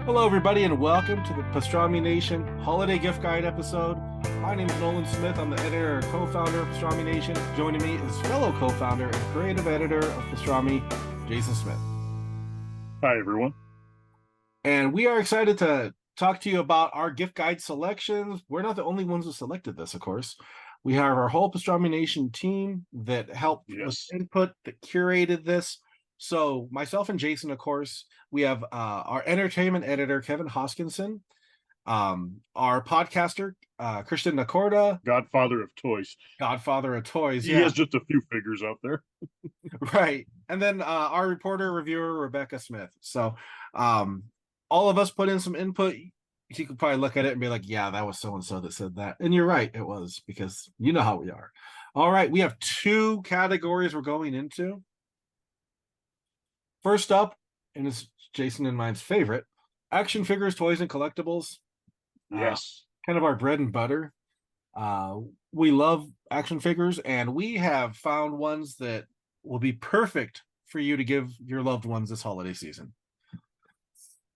Hello, everybody, and welcome to the Pastrami Nation Holiday Gift Guide episode. My name is Nolan Smith. I'm the editor and co-founder of Pastrami Nation. Joining me is fellow co-founder and creative editor of Pastrami, Jason Smith. Hi, everyone. And we are excited to talk to you about our gift guide selections. We're not the only ones who selected this, of course. We have our whole Pastrami Nation team that helped with Yes. input, that curated this. So myself and Jason, of course, we have our entertainment editor, Kevin Hoskinson, our podcaster, Christian Nakorda, Godfather of toys. Godfather of toys. He Yeah, has just a few figures out there. right. And then our reporter, reviewer, Rebecca Smith. So um, all of us put in some input. You could probably look at it and be like, yeah, that was so and so that said that. And you're right, it was, because you know how we are. All right, we have two categories we're going into. First up, and it's Jason and mine's favorite, action figures, toys, and collectibles. Uh, Yes. kind of our bread and butter. Uh, we love action figures, and we have found ones that will be perfect for you to give your loved ones this holiday season.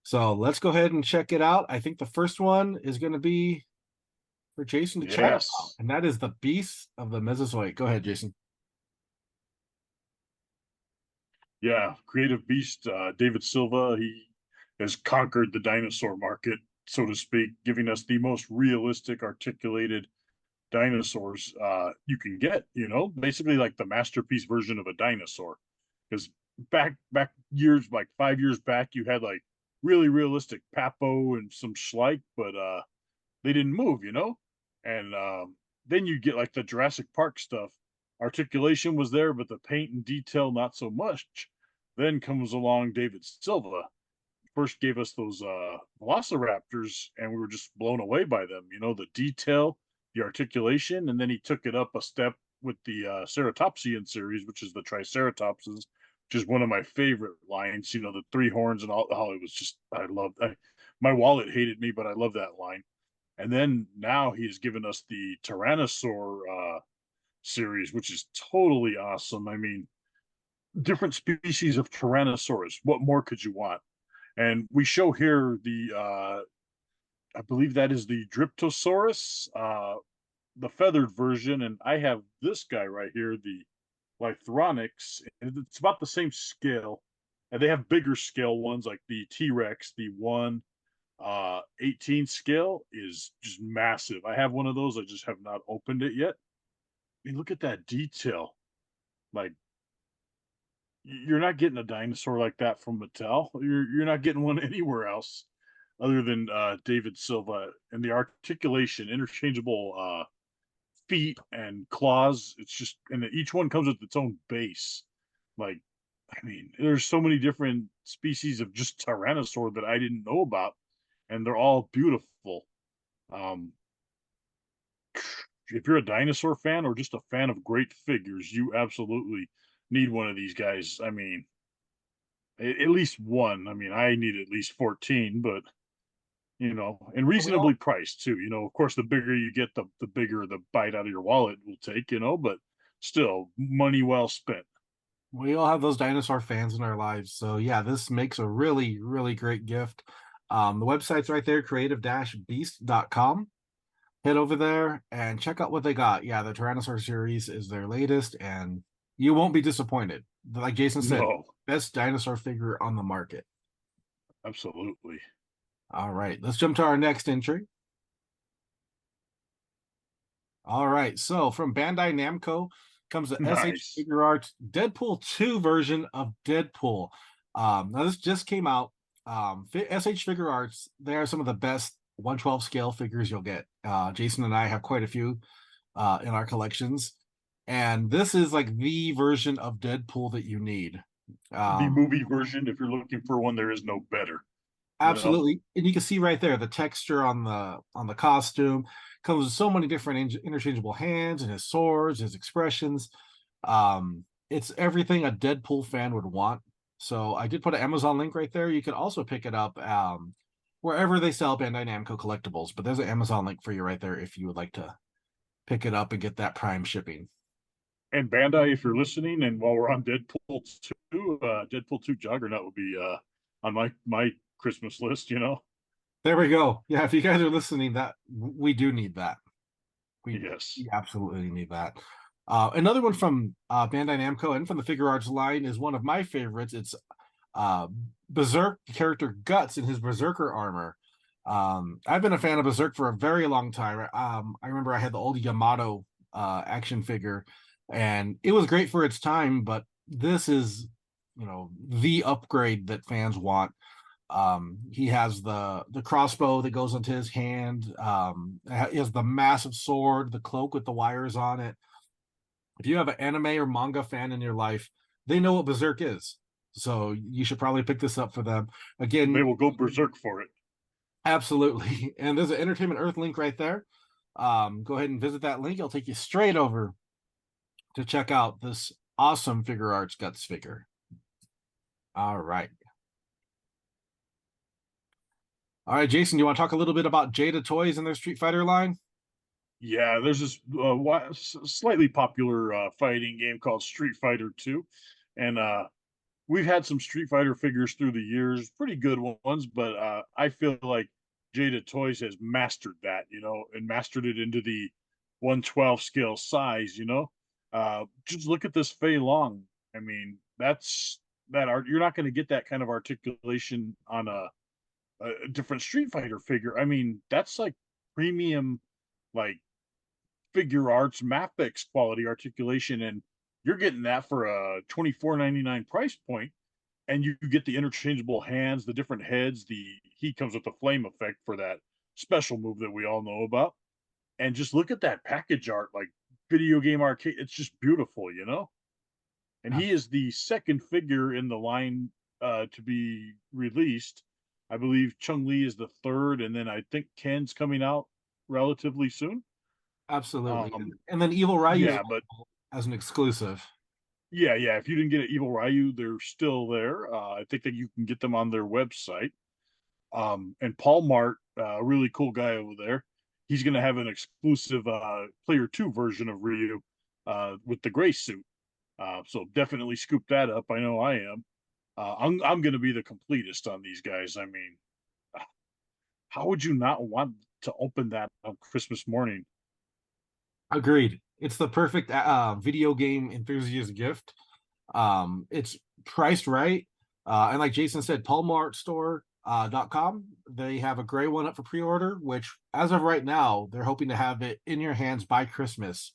So let's go ahead and check it out. I think the first one is going to be for Jason to chat about, Yes. and that is the Beast of the Mesozoic. Go ahead, Jason. Yeah. Creative beast, David Silva. He has conquered the dinosaur market, so to speak, giving us the most realistic, articulated dinosaurs you can get. Basically like the masterpiece version of a dinosaur. Because back years, like 5 years back, you had like really realistic Papo and some Schleich, but they didn't move. And then you get like the Jurassic Park stuff. Articulation was there, but the paint and detail not so much. Then comes along David Silva. First gave us those Velociraptors, and we were just blown away by them. The detail, the articulation, and then he took it up a step with the Ceratopsian series, which is the Triceratopses, which is one of my favorite lines. The three horns and all. Oh, it was just I loved. My wallet hated me, but I love that line. And then now he has given us the Tyrannosaur series, which is totally awesome. I mean, different species of Tyrannosaurus. What more could you want? And we show here I believe that is the Dryptosaurus, the feathered version. And I have this guy right here, the Lithronics. And it's about the same scale. And they have bigger scale ones like the T Rex, the 1/18 scale is just massive. I have one of those. I just have not opened it yet. I mean, look at that detail. Like you're not getting a dinosaur like that from Mattel. You're not getting one anywhere else other than David Silva. And the articulation, interchangeable feet and claws. It's just and each one comes with its own base. Like I mean, there's so many different species of just Tyrannosaur that I didn't know about, and they're all beautiful. Um, if you're a dinosaur fan or just a fan of great figures, you absolutely need one of these guys. I mean, at least one. I mean, I need at least 14, but and We all reasonably priced too. Of course, the bigger you get, the bigger the bite out of your wallet will take. But still, money well spent. we all have those dinosaur fans in our lives. So yeah, this makes a really, really great gift. The website's right there, creative-beast.com. Head over there and check out what they got. Yeah, the Tyrannosaur series is their latest, and you won't be disappointed. Like Jason said, No, best dinosaur figure on the market. absolutely. All right, let's jump to our next entry. All right, so from Bandai Namco comes the SH Nice. Figure Arts Deadpool 2 version of Deadpool. Now, this just came out. SH Figure Arts, they are some of the best 112 scale figures you'll get. Jason and I have quite a few in our collections. And this is like the version of Deadpool that you need. The Um, movie version, if you're looking for one, there is no better. You know, Absolutely, and you can see right there the texture on the costume comes with so many different interchangeable hands and his swords, his expressions. It's everything a Deadpool fan would want. So I did put an Amazon link right there. You can also pick it up wherever they sell Bandai Namco collectibles. But there's an Amazon link for you right there if you would like to pick it up and get that Prime shipping. and Bandai, if you're listening, and while we're on Deadpool 2, Deadpool 2 Juggernaut would be on my Christmas list, you know? There we go. Yeah, if you guys are listening, that we do need that. We, Yes. we absolutely need that. Another one from Bandai Namco and from the Figure Arts line is one of my favorites. It's uh, Berserk character Guts in his Berserker armor. I've been a fan of Berserk for a very long time. I remember I had the old Yamato action figure, and it was great for its time. But this is, the upgrade that fans want. He has the crossbow that goes onto his hand. He has the massive sword, the cloak with the wires on it. If you have an anime or manga fan in your life, they know what Berserk is. So you should probably pick this up for them. They Again, will go berserk for it. absolutely. And there's an Entertainment Earth link right there. Go ahead and visit that link. It'll take you straight over to check out this awesome Figure Arts Guts figure. All right. All right, Jason, you want to talk a little bit about Jada Toys and their Street Fighter line? Yeah, there's this slightly popular fighting game called Street Fighter 2. And we've had some Street Fighter figures through the years, pretty good ones, but I feel like Jada Toys has mastered that, and mastered it into the 112 scale size, just look at this Fei Long. I mean, that's that art. You're not going to get that kind of articulation on a different Street Fighter figure. I mean, that's like premium, like figure arts, Mappex quality articulation, and you're getting that for a 24.99 price point, and you get the interchangeable hands, the different heads. The he comes with the flame effect for that special move that we all know about. And just look at that package art, like video game arcade. It's just beautiful, And he is the second figure in the line to be released. I believe Chung Li is the third, and then I think Ken's coming out relatively soon. Absolutely. Um, And then Evil Ryu is yeah, but as an exclusive. yeah. If you didn't get an Evil Ryu, they're still there. I think that you can get them on their website. And Paul Mart, a really cool guy over there, he's going to have an exclusive Player Two version of Ryu with the gray suit. So definitely scoop that up. I know I am. I'm going to be the completist on these guys. I mean, how would you not want to open that on Christmas morning? Agreed. It's the perfect video game enthusiast gift. It's priced right. And like Jason said, PaulMartStore.com, they have a gray one up for pre-order, which as of right now, they're hoping to have it in your hands by Christmas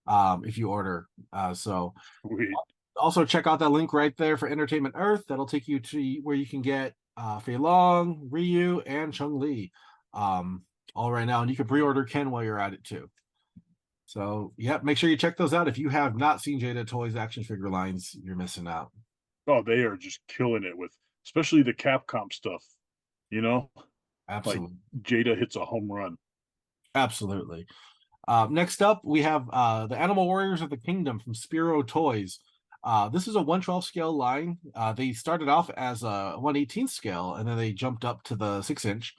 if you order. So Sweet. also check out that link right there for Entertainment Earth. That'll take you to where you can get Fei Long, Ryu, and Chung Li all right now. And you can pre-order Ken while you're at it too. So, yeah, make sure you check those out. If you have not seen Jada Toys action figure lines, you're missing out. Oh, they are just killing it with, especially the Capcom stuff. You know, like Absolutely. Jada hits a home run. Absolutely. Next up, we have the Animal Warriors of the Kingdom from Spiro Toys. This is a 112 scale line. They started off as a 118 scale, and then they jumped up to the 6-inch.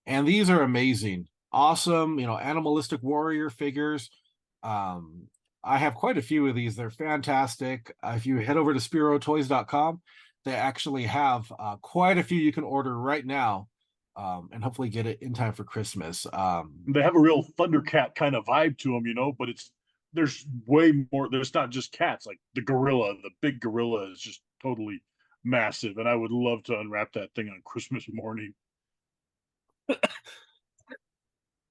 And these are amazing. Awesome, animalistic warrior figures. I have quite a few of these. They're fantastic. If you head over to spirotoys.com, they actually have quite a few you can order right now and hopefully get it in time for Christmas. They have a real Thundercat kind of vibe to them, but there's way more. There's not just cats. Like the gorilla, the big gorilla is just totally massive, and I would love to unwrap that thing on Christmas morning.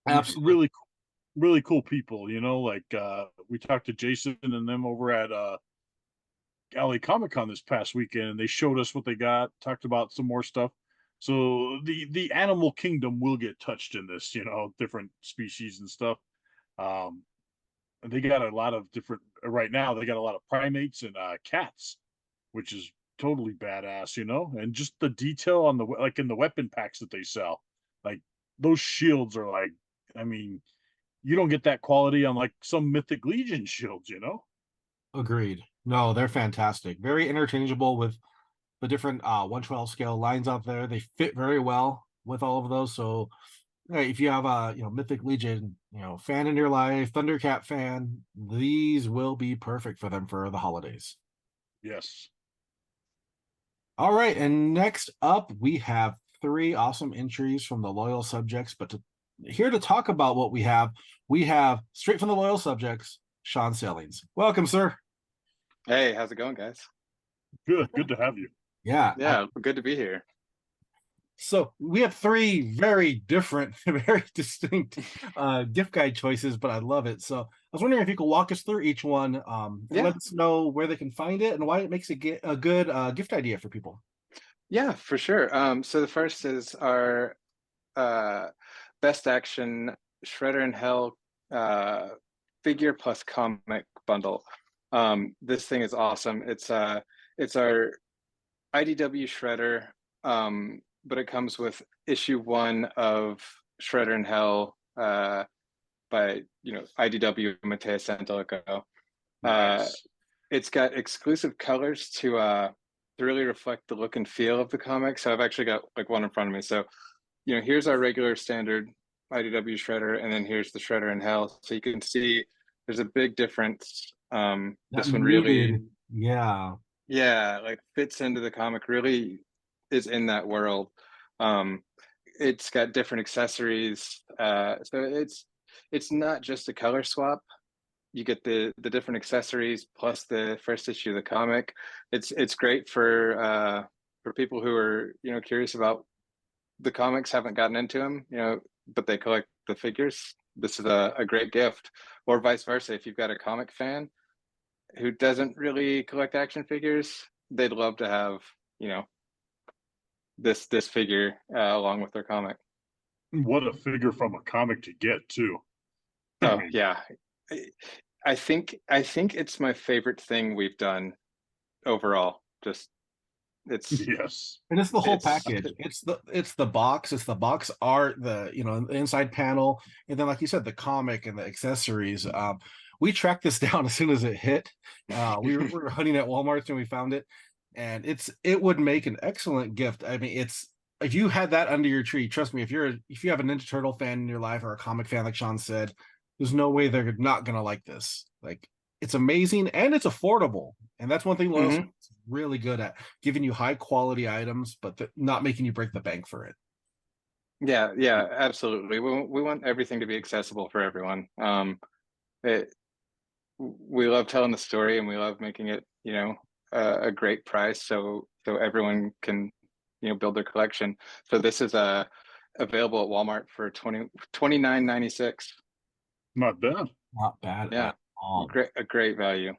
Absolutely. Really cool people, like we talked to Jason and them over at LA Comic Con this past weekend, and they showed us what they got, talked about some more stuff. So the animal kingdom will get touched in this, different species and stuff. Um, and they got a lot of different right now. They got a lot of primates and cats, which is totally badass, and just the detail on the like in the weapon packs that they sell, like those shields are like, I mean, you don't get that quality on like some Mythic Legion shields. Agreed. No, they're fantastic. Very interchangeable with the different 112 scale lines out there. They fit very well with all of those. So hey, if you have a Mythic Legion fan in your life, Thundercat fan, these will be perfect for them for the holidays. Yes. All right, and next up we have three awesome entries from the loyal subjects. But here to talk about what we have straight from the loyal subjects, Sean Sellings. Welcome, sir. Hey, how's it going, guys? Good to have you. Yeah, Yeah, good to be here. so we have three very different, very distinct gift guide choices, but I love it. So I was wondering if you could walk us through each one, and Yeah, let us know where they can find it and why it makes a good gift idea for people. yeah, for sure. So the first is our uh, best action Shredder in Hell uh, figure plus comic bundle. This thing is awesome. It's our IDW Shredder, but it comes with issue one of Shredder in Hell by IDW Mateus Santolico. Uh, Nice. it's got exclusive colors to really reflect the look and feel of the comic. So I've actually got like one in front of me. So here's our regular standard IDW Shredder, and then here's the Shredder in Hell. So you can see there's a big difference. That This one really, muted, yeah. yeah, like fits into the comic. Really is in that world. Um, it's got different accessories. So it's not just a color swap. You get the different accessories plus the first issue of the comic. It's great for people who are curious about the comics, haven't gotten into them, but they collect the figures. This is a great gift, or vice versa. If you've got a comic fan who doesn't really collect action figures, they'd love to have you know this figure along with their comic. What a figure from a comic to get too. I Oh mean, yeah, I think it's my favorite thing we've done overall. Just it's yes. And it's the whole it's package. It's the box art, the inside panel, and then like you said, the comic and the accessories. We tracked this down as soon as it hit. We were hunting at Walmart and we found it, and it would make an excellent gift. I mean, it's if you had that under your tree, trust me, if you have a Ninja Turtle fan in your life or a comic fan, like Sean said, there's no way they're not gonna like this. Like it's amazing and it's affordable. And that's one thing Loyal is Mhm. really good at, giving you high quality items, but not making you break the bank for it. Yeah, yeah, absolutely. We want everything to be accessible for everyone. It, we love telling the story and we love making it, a great price so everyone can, build their collection. So this is available at Walmart for 29.96. Not bad. Not bad Yeah, at all. a great value.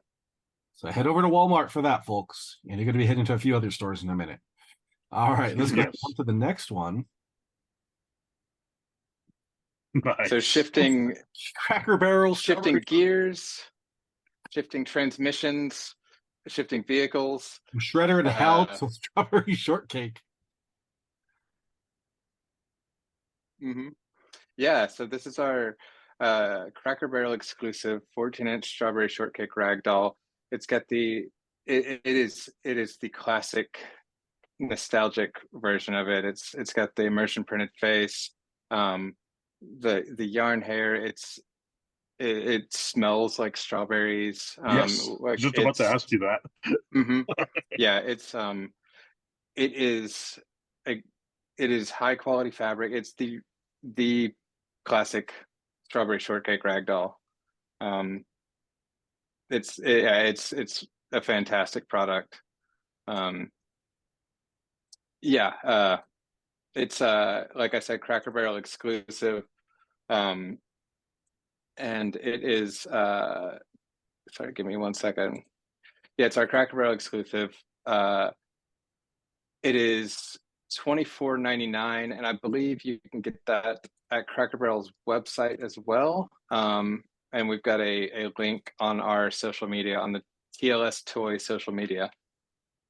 So head over to Walmart for that, folks. And you're going to be heading to a few other stores in a minute. All right, let's go ahead on Yes. to the next one. So Nice. Cracker Barrel shifting Strawberry gears, shifting transmissions, shifting vehicles. Shredder and Hell, Uh, so Strawberry Shortcake. mhm. Yeah, so this is our Cracker Barrel exclusive 14-inch strawberry shortcake ragdoll. It's got it is the classic nostalgic version of it. It's got the immersion printed face, um, the yarn hair. It smells like strawberries. Yes. Like Just about to it's ask you that. mhm. Yeah, it is a it is high quality fabric. It's the classic strawberry shortcake ragdoll. Um, it's a fantastic product. Um, yeah, it's like I said, Cracker Barrel exclusive, um, and it is sorry, give me one second. Yeah, it's our Cracker Barrel exclusive. Uh, it is 24.99, and I believe you can get that at Cracker Barrel's website as well. And we've got a link on our social media, on the TLS Toy social media.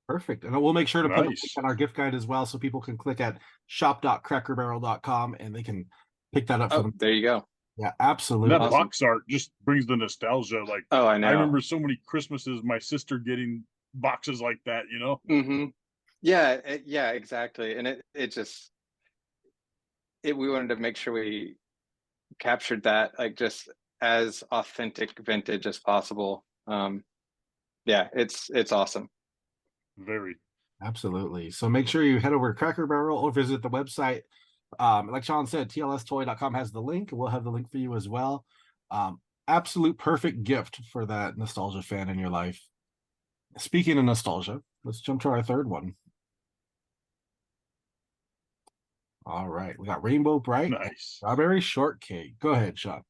Perfect. And we'll make sure to put a link Nice. on our gift guide as well so people can click at shop.crackerbarrel.com and they can pick that up for Oh, them. there you go. Yeah, And that absolutely. Awesome. box art just brings the nostalgia. Like Oh, I I know. remember so many Christmases, my sister getting boxes like that, you know? Hmm. Yeah, yeah, exactly. And it just we wanted to make sure we captured that like just as authentic vintage as possible. Yeah, it's awesome. Very. Absolutely. So make sure you head over to Cracker Barrel or visit the website. Like Sean said, tlstoy.com has the link. We'll have the link for you as well. Absolute perfect gift for that nostalgia fan in your life. Speaking of nostalgia, let's jump to our third one. All right, we got Rainbow Bright and Nice. Strawberry Shortcake. Go ahead, Sean.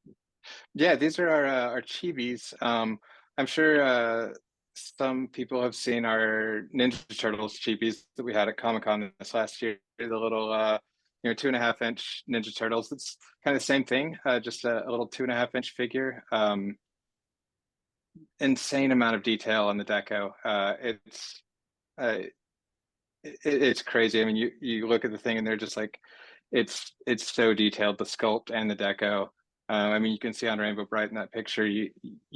Yeah, these are our chibis. I'm sure some people have seen our Ninja Turtles chibis that we had at Comic Con this last year. The little 2.5 inch Ninja Turtles. It's kind of the same thing, just a little 2.5 inch figure. Insane amount of detail on the deco. Uh, it's crazy. I mean, you look at the thing and they're just like, it's so detailed, the sculpt and the deco. I mean, you can see on Rainbow Bright in that picture, you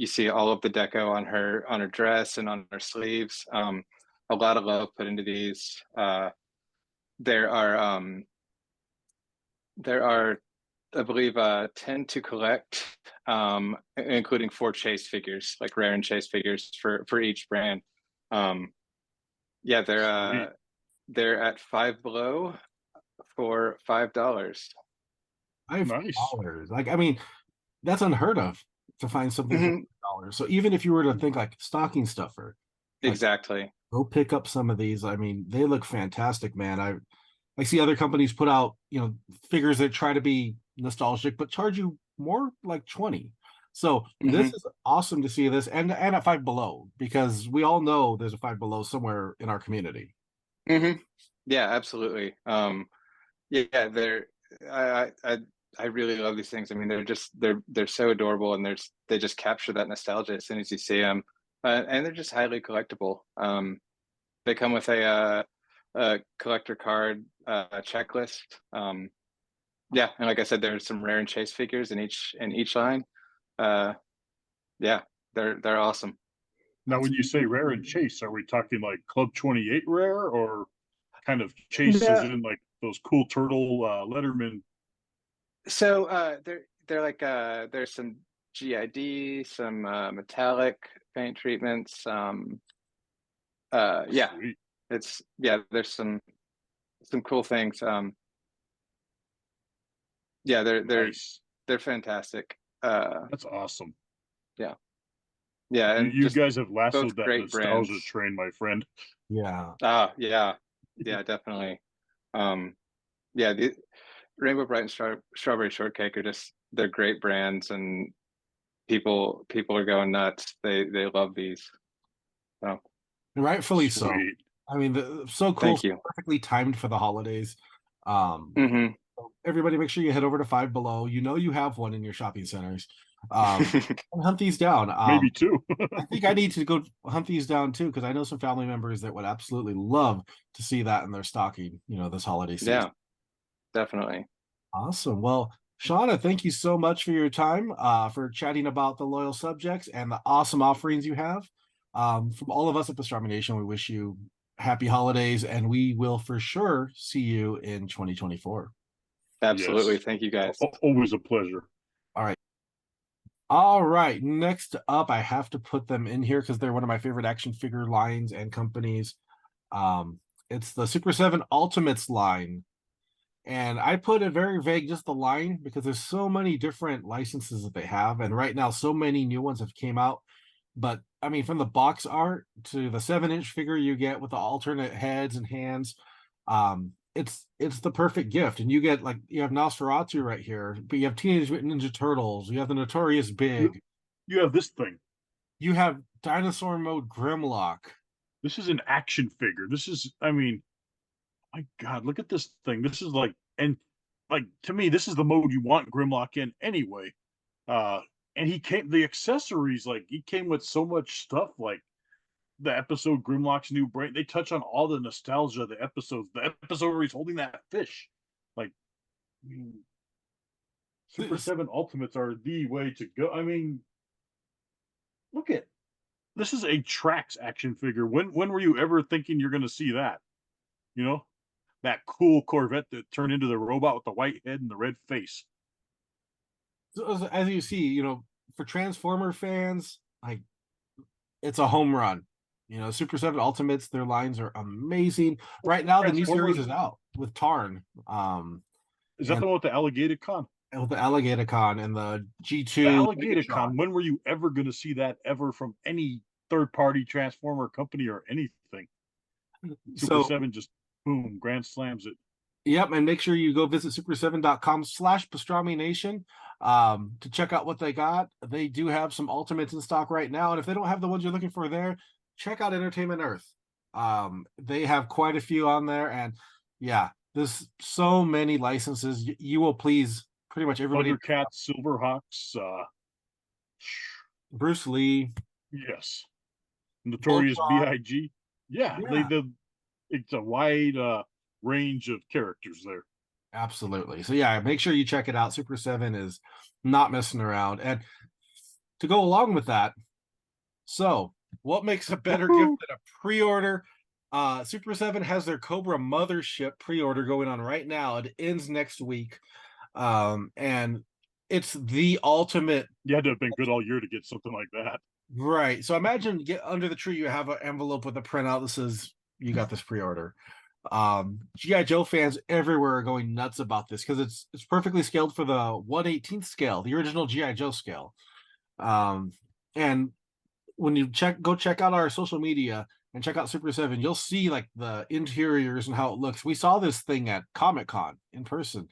see all of the deco on her dress and on her sleeves. A lot of love put into these. There are there are, I believe, 10 to collect, including 4 chase figures, like rare and chase figures for each brand. Um, yeah, Sweet. they're at Five Below for $5. $5. Nice. Like, I mean, that's unheard of to find something for Mhm. $5. So even if you were to think like stocking stuffer, like Exactly. go pick up some of these. I mean, they look fantastic, man. I see other companies put out, figures that try to be nostalgic but charge you more, like 20. So this Hmm. is awesome to see this, and at Five Below, because we all know there's a Five Below somewhere in our community. Hmm. Yeah, absolutely. Yeah, I really love these things. I mean, they're so adorable, and they just capture that nostalgia as soon as you see them, and they're just highly collectible. They come with a collector card checklist. Yeah, and like I said, there's some rare and chase figures in each line. Uh, yeah, they're awesome. Now, when you say rare and chase, are we talking like Club 28 rare or kind of chase as Yeah. in like those cool turtle Letterman? So they're like there's some GID, some metallic paint treatments. Yeah, Sweet. there's some cool things. Yeah, Nice. they're fantastic. That's awesome. Yeah, yeah, You and you just guys have lassoed both that great nostalgia brands. train, my friend. Yeah. Yeah, yeah, definitely. Um, yeah, the Rainbow Bright and Strawberry Shortcake are just they're great brands, and people are going nuts. They love these. So Rightfully so. Sweet. I mean, so cool, thank so you. perfectly timed for the holidays. Um, Hmm. so everybody, make sure you head over to Five Below. You know you have one in your shopping centers. Um, and hunt these down. Maybe two. I think I need to go hunt these down too, because I know some family members that would absolutely love to see that in their stocking, this holiday season. Yeah, definitely. Awesome. Well, Shauna, thank you so much for your time, for chatting about the loyal subjects and the awesome offerings you have. From all of us at Pastrami Nation, we wish you happy holidays, and we will for sure see you in 2024. Absolutely. Yes. Thank you guys. Always a pleasure. All right. All right. Next up, I have to put them in here because they're one of my favorite action figure lines and companies. Um, it's the Super 7 Ultimates line. And I put it very vague, just the line, because there's so many different licenses that they have. And right now, so many new ones have came out. But I mean, from the box art to the 7-inch figure you get with the alternate heads and hands, it's the perfect gift. And you get, like, you have Nosferatu right here, but you have Teenage Mutant Ninja Turtles, you have the Notorious You Big, you have this thing. you have Dinosaur Mode Grimlock. This is an action figure. This is, I mean, my God, look at this thing. This is like, and like to me, this is the mode you want Grimlock in anyway. Uh, and the accessories, like he came with so much stuff, like the episode Grimlock's New Brain. They touch on all the nostalgia of the episodes. The episode where he's holding that fish, like, I mean, Super This, 7 Ultimates are the way to go. I mean, look at this is a Trax action figure. When were you ever thinking you're going to see that? You know, that cool Corvette that turned into the robot with the white head and the red face. so as you see, for Transformer fans, like, it's a home run. You know, Super 7 Ultimates, their lines are amazing. Right now, the new series is out with Tarn. Is that And the one with the alligator con? with the Alligator Con and the The G2 alligator con. When were you ever going to see that ever from any third party transformer company or anything? Super So, 7 just boom, grand slams it. yep, and make sure you go visit super7.com/pastrami nation to check out what they got. They do have some ultimates in stock right now, and if they don't have the ones you're looking for there, check out Entertainment Earth. They have quite a few on there, and yeah, there's so many licenses. You will please pretty much everybody. Thundercats, Silverhawks, Bruce Lee, yes, Notorious Voltron, B.I.G. Yeah, yeah, it's a wide range of characters there. absolutely. So yeah, make sure you check it out. Super 7 is not messing around, and to go along with that. So, what makes a better gift than a pre-order? Super 7 has their Cobra Mothership pre-order going on right now. It ends next week. And it's the ultimate. You had to have been good all year to get something like that. Right. So imagine get under the tree, you have an envelope with a printout that says you got this pre-order. GI Joe fans everywhere are going nuts about this because it's perfectly scaled for the 1/18th scale, the original GI Joe scale. And when you go check out our social media and check out Super 7, you'll see like the interiors and how it looks. We saw this thing at Comic Con in person.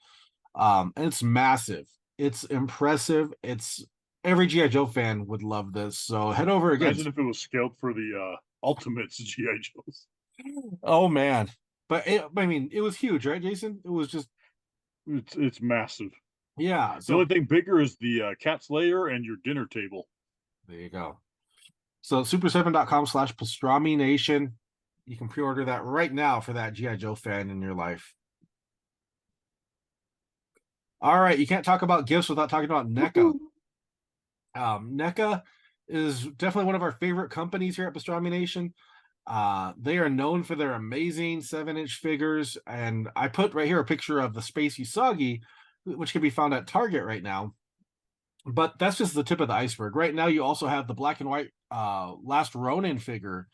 And it's massive. It's impressive. It's every GI Joe fan would love this. So head over again. Imagine if it was scaled for the Ultimates GI Joes. Oh man, but I mean, it was huge, right, Jason? It was just It's massive. yeah. The So only thing bigger is the cat's lair and your dinner table. there you go. So super7.com/pastrami nation. You can pre-order that right now for that GI Joe fan in your life. All right, you can't talk about gifts without talking about NECA. NECA is definitely one of our favorite companies here at Pastrami Nation. They are known for their amazing 7-inch figures, and I put right here a picture of the Space Usagi, which can be found at Target right now. But that's just the tip of the iceberg. Right now, you also have the black and white Last Ronin figure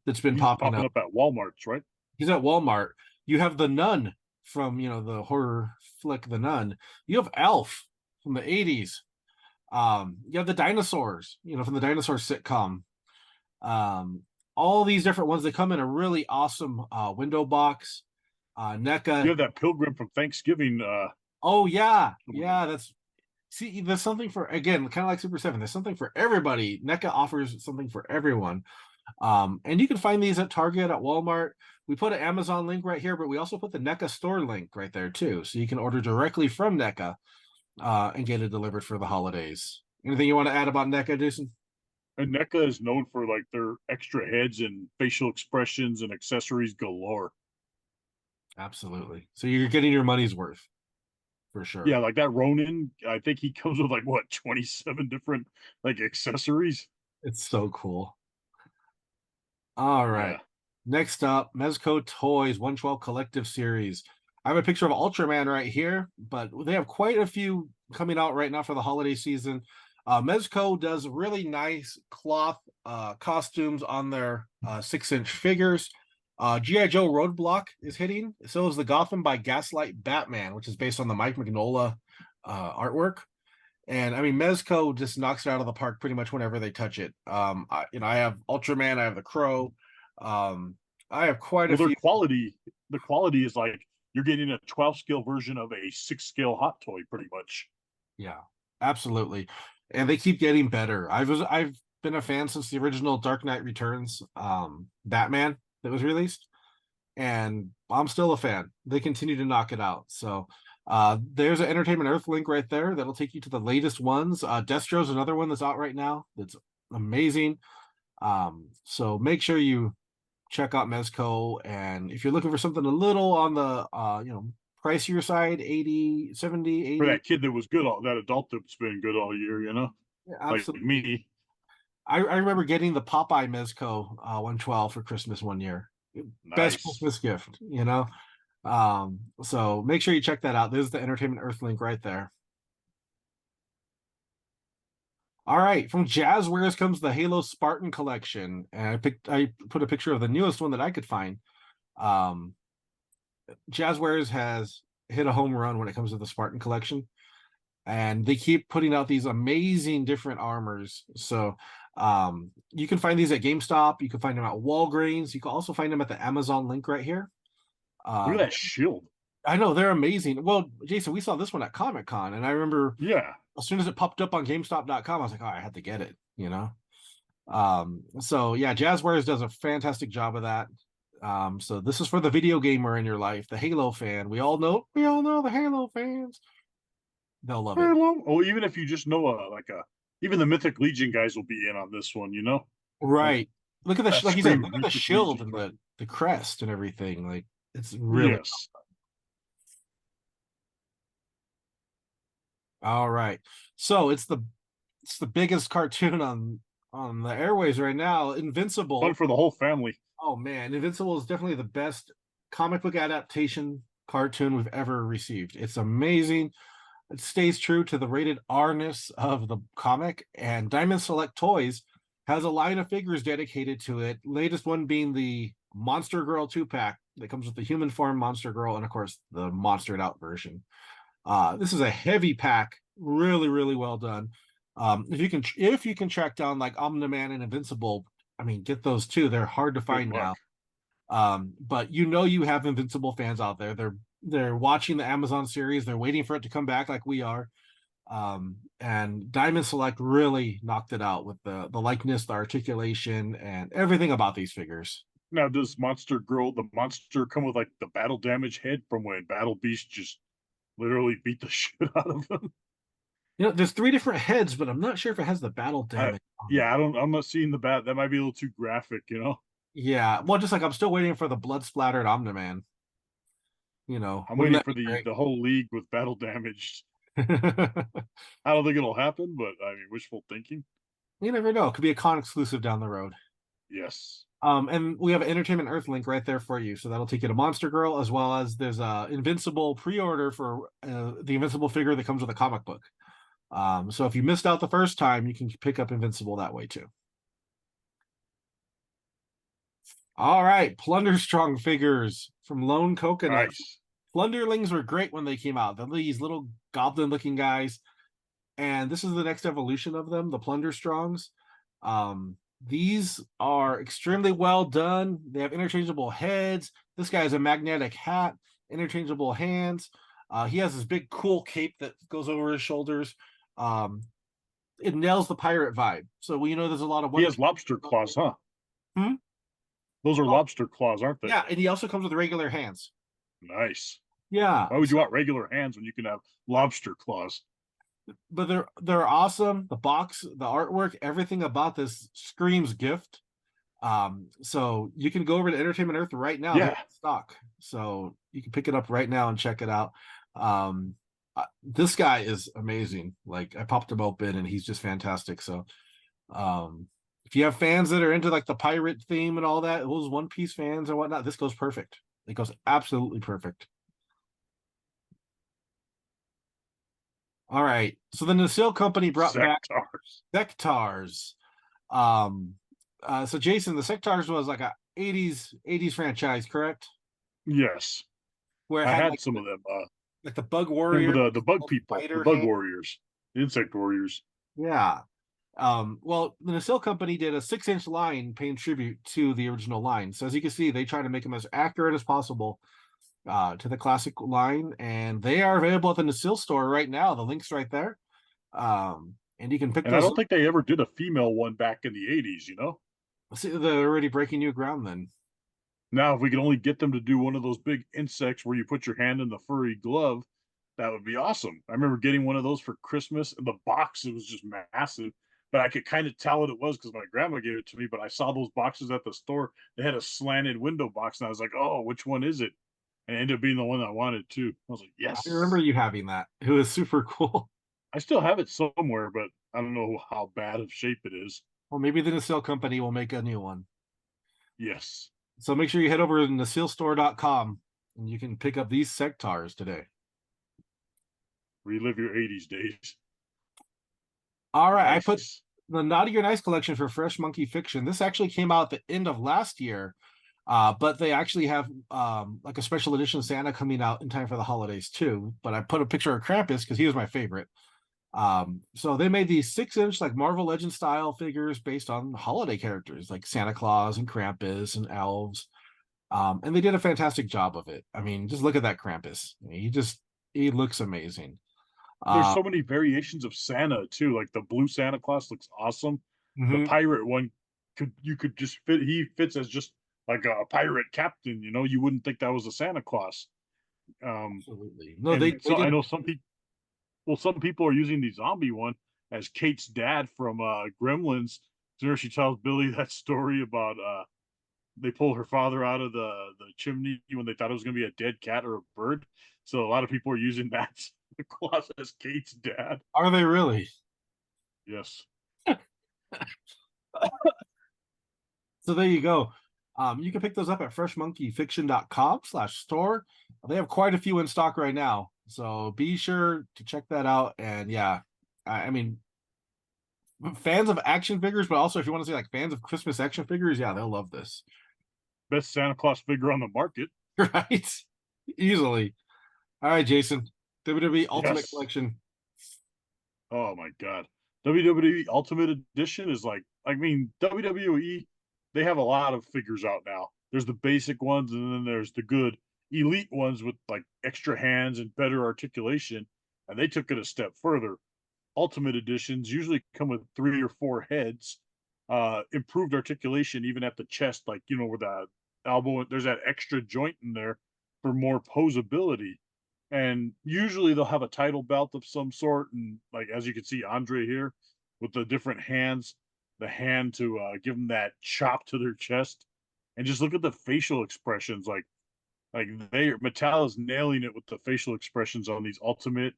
that's been popping up. At Walmart's, right? He's at Walmart. You have the Nun from the horror flick The Nun. You have Elf from the 80s. You have the dinosaurs, from the dinosaur sitcom. All these different ones, they come in a really awesome window box. NECA. You have that pilgrim from Thanksgiving. Oh yeah, there's something for, again, kind of like Super 7. There's something for everybody. NECA offers something for everyone. And you can find these at Target, at Walmart. We put an Amazon link right here, but we also put the NECA store link right there too, so you can order directly from NECA and get it delivered for the holidays. Anything you want to add about NECA, Jason? And NECA is known for like their extra heads and facial expressions and accessories galore. Absolutely. So you're getting your money's worth for sure. Yeah, like that Ronin, I think he comes with like what 27 different like accessories. It's so cool. All right. Yeah. Next up, Mezco Toys 112 Collective Series. I have a picture of Ultraman right here, but they have quite a few coming out right now for the holiday season. Mezco does really nice cloth costumes on their 6-inch figures. G.I. Joe Roadblock is hitting. So is the Gotham by Gaslight Batman, which is based on the Mike Mignola artwork. And I mean, Mezco just knocks it out of the park pretty much whenever they touch it. I have Ultraman, I have the Crow. I have quite a few. The quality is like you're getting a 12 scale version of a 6 scale hot toy, pretty much. Yeah, absolutely. And they keep getting better. I've been a fan since the original Dark Knight Returns Batman that was released, and I'm still a fan. They continue to knock it out. So there's an Entertainment Earth link right there that'll take you to the latest ones. Destro's another one that's out right now that's amazing. So make sure you check out Mezco, and if you're looking for something a little on the pricier side, 80, 70, 80. For that kid that was good, that adult that's been good all year, Yeah, absolutely. like me. I remember getting the Popeye Mezco 112 for Christmas one year. Nice. Best Christmas gift, So make sure you check that out. There's the Entertainment Earth link right there. All right, from Jazzwares comes the Halo Spartan collection, and I put a picture of the newest one that I could find. Um, Jazzwares has hit a home run when it comes to the Spartan collection, and they keep putting out these amazing different armors. So you can find these at GameStop. You can find them at Walgreens. You can also find them at the Amazon link right here. Look at that shield. I know they're amazing. Well, Jason, we saw this one at Comic Con, and I remember Yeah. as soon as it popped up on GameStop.com, I was like, oh, I had to get it, you know. So yeah, Jazzwares does a fantastic job of that. So this is for the video gamer in your life, the Halo fan. We all know the Halo fans. They'll love it. Oh, even if you just know even the Mythic Legion guys will be in on this one, you know? Right. Look at the That like you said, screams look at the Mythic shield Legion. and the crest and everything. Like it's really Yes. all right. So it's the biggest cartoon on the airways right now. Invincible. Fun for the whole family. Oh man, Invincible is definitely the best comic book adaptation cartoon we've ever received. It's amazing. It stays true to the rated R-ness of the comic, and Diamond Select Toys has a line of figures dedicated to it. Latest one being the Monster Girl 2-pack that comes with the human form Monster Girl and of course the monstered out version. This is a heavy pack, really, really well done. If you can track down like Omni-Man and Invincible, I mean, get those too. They're hard to find now. But you know you have Invincible fans out there. They're watching the Amazon series. They're waiting for it to come back like we are. And Diamond Select really knocked it out with the likeness, the articulation, and everything about these figures. Now, does the monster come with like the battle damage head from when Battle Beast just literally beat the shit out of him? You know, there's 3 different heads, but I'm not sure if it has the battle damage. Yeah, I'm not seeing the bat. That might be a little too graphic, you know? Yeah, well, just like I'm still waiting for the blood splattered Omni-Man. You know, I'm wouldn't waiting that for be the whole league with battle damage. great? I don't think it'll happen, but I mean, wishful thinking. You never know. It could be a con exclusive down the road. Yes. And we have an Entertainment Earth link right there for you, so that'll take you to Monster Girl, as well as there's a Invincible pre-order for the Invincible figure that comes with a comic book. So if you missed out the first time, you can pick up Invincible that way too. All right, Plunder Strong figures from Lone Coconut. Nice. Plunderlings were great when they came out. They're these little goblin-looking guys, and this is the next evolution of them, the Plunder Strongs. These are extremely well done. They have interchangeable heads. This guy has a magnetic hat, interchangeable hands. He has this big cool cape that goes over his shoulders. It nails the pirate vibe. So we know there's a lot of He has lobster claws, huh? Hmm? Those are lobster claws, aren't they? Yeah, and he also comes with regular hands. Nice. Yeah. Why would you want regular hands when you can have lobster claws? But they're awesome. The box, the artwork, everything about this screams gift. So you can go over to Entertainment Earth right now. Yeah. Stock. So you can pick it up right now and check it out. This guy is amazing. Like I popped him open and he's just fantastic. So if you have fans that are into like the pirate theme and all that, those One Piece fans and whatnot, this goes perfect. It goes absolutely perfect. All right. So the Nacelle company brought back Sectars. So Jason, the Sectars was like a 80s franchise, correct? Yes. Where it I had like some of them. like the bug warrior, the bug people, the bug warriors, the insect warriors. Yeah. Well, the Nacelle company did a 6-inch line paying tribute to the original line. So as you can see, they try to make them as accurate as possible to the classic line, and they are available at the Nacelle store right now. The link's right there. And you can pick And those I don't up. think they ever did a female one back in the 80s, you know? See, they're already breaking new ground then. Now, if we could only get them to do one of those big insects where you put your hand in the furry glove, that would be awesome. I remember getting one of those for Christmas. The box, it was just massive, but I could kind of tell what it was because my grandma gave it to me. But I saw those boxes at the store. They had a slanted window box, and I was like, oh, which one is it? And it ended up being the one I wanted too. I was like, yes. I remember you having that. It was super cool. I still have it somewhere, but I don't know how bad of shape it is. Well, maybe the Nacelle company will make a new one. Yes. So make sure you head over to NacilleStore.com and you can pick up these Sectars today. Relive your 80s days. All right, I put Nice. the Naughty or Nice collection for Fresh Monkey Fiction. This actually came out at the end of last year, but they actually have like a special edition of Santa coming out in time for the holidays too. But I put a picture of Krampus because he was my favorite. So they made these 6-inch like Marvel Legend style figures based on holiday characters like Santa Claus and Krampus and elves. And they did a fantastic job of it. I mean, just look at that Krampus. I mean, he looks amazing. There's Uh, so many variations of Santa too. Like the blue Santa Claus looks awesome. The mhm. pirate one you could just fit. He fits as just like a pirate captain. You wouldn't think that was a Santa Claus. Um, Absolutely. No, and they so I did. know some people. Well, some people are using the zombie one as Kate's dad from Gremlins. There, she tells Billy that story about they pulled her father out of the chimney when they thought it was going to be a dead cat or a bird. So a lot of people are using that Claus as Kate's dad. Are they really? Yes. So there you go. You can pick those up at freshmonkeyfiction.com/store. They have quite a few in stock right now. So be sure to check that out. And yeah, I mean, fans of action figures, but also if you want to say like fans of Christmas action figures, yeah, they'll love this. Best Santa Claus figure on the market. Right? Easily. All right, Jason. WWE Ultimate Yes. Collection. Oh my God. WWE Ultimate Edition is like, I mean, WWE, they have a lot of figures out now. There's the basic ones, and then there's the good elite ones with like extra hands and better articulation. And they took it a step further. Ultimate editions usually come with 3 or 4 heads, improved articulation even at the chest, like where the elbow, there's that extra joint in there for more posability. And usually they'll have a title belt of some sort, and like as you can see, Andre here with the different hands, the hand to give them that chop to their chest, and just look at the facial expressions. Like Mattel is nailing it with the facial expressions on these Ultimate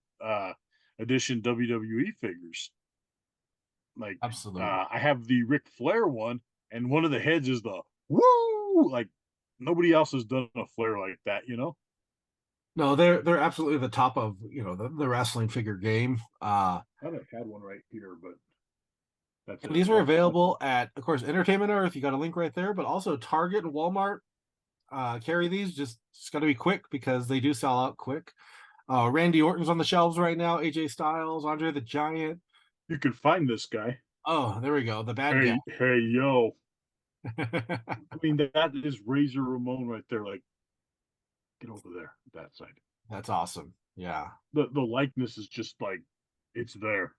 Edition WWE figures. Like Absolutely. I have the Ric Flair one, and one of the heads is the woo. Like nobody else has done a Flair like that. No, they're absolutely the top of the wrestling figure game. I have had one right here, but that's And it. these are available at, of course, Entertainment Earth. You got a link right there, but also Target and Walmart carry these. Just got to be quick because they do sell out quick. Randy Orton's on the shelves right now. AJ Styles, Andre the Giant. You can find this guy. Oh, there we go. The bad Hey, hey, yo. I mean, that is Razor Ramon right there. Like, get over there, that side. That's awesome. Yeah, The likeness is just like it's there.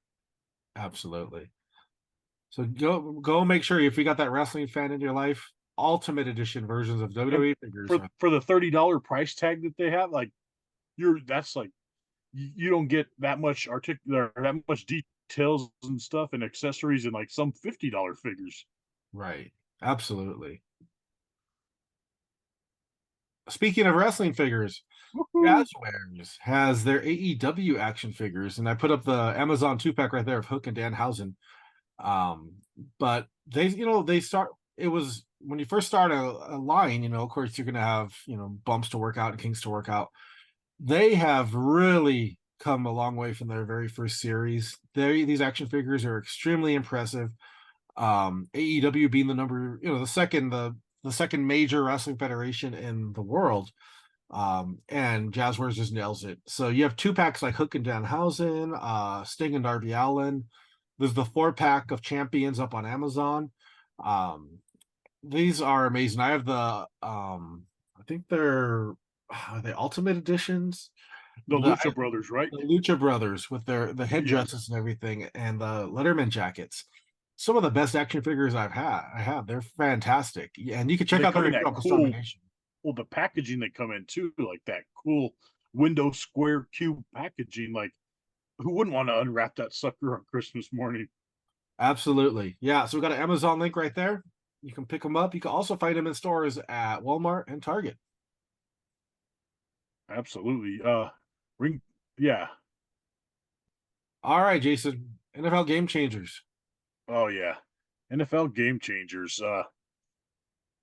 absolutely. So go make sure if you got that wrestling fan in your life, Ultimate Edition versions of And WWE figures. for the $30 price tag that they have, like that's like you don't get that much that much details and stuff and accessories and like some $50 figures. Right. Absolutely. Speaking of wrestling figures, Woohoo. Jazzwares has their AEW action figures, and I put up the Amazon 2-pack right there of Hook and Danhausen. But they start. It was when you first start a line, of course you're gonna have bumps to work out and kinks to work out. They have really come a long way from their very first series. These action figures are extremely impressive. AEW being the number, the second major wrestling federation in the world. And Jazzwares just nails it. So you have 2-packs like Hook and Danhausen, Sting and Darby Allin. There's the 4-pack of Champions up on Amazon. These are amazing. I have I think they're the Ultimate Editions. The The, Lucha Brothers, right? the Lucha Brothers with the Yes. headdresses and everything, and the Letterman jackets. Some of the best action figures I've had. I have. They're fantastic, and you can check They out come their in that Imperial cool, Domination. well, the packaging they come in too, like that cool window square cube packaging. Like, who wouldn't want to unwrap that sucker on Christmas morning? Absolutely, yeah. So we got an Amazon link right there. You can pick them up. You can also find them in stores at Walmart and Target. Absolutely. Ring, yeah. All right, Jason. NFL Game Changers. Oh yeah. NFL Game Changers.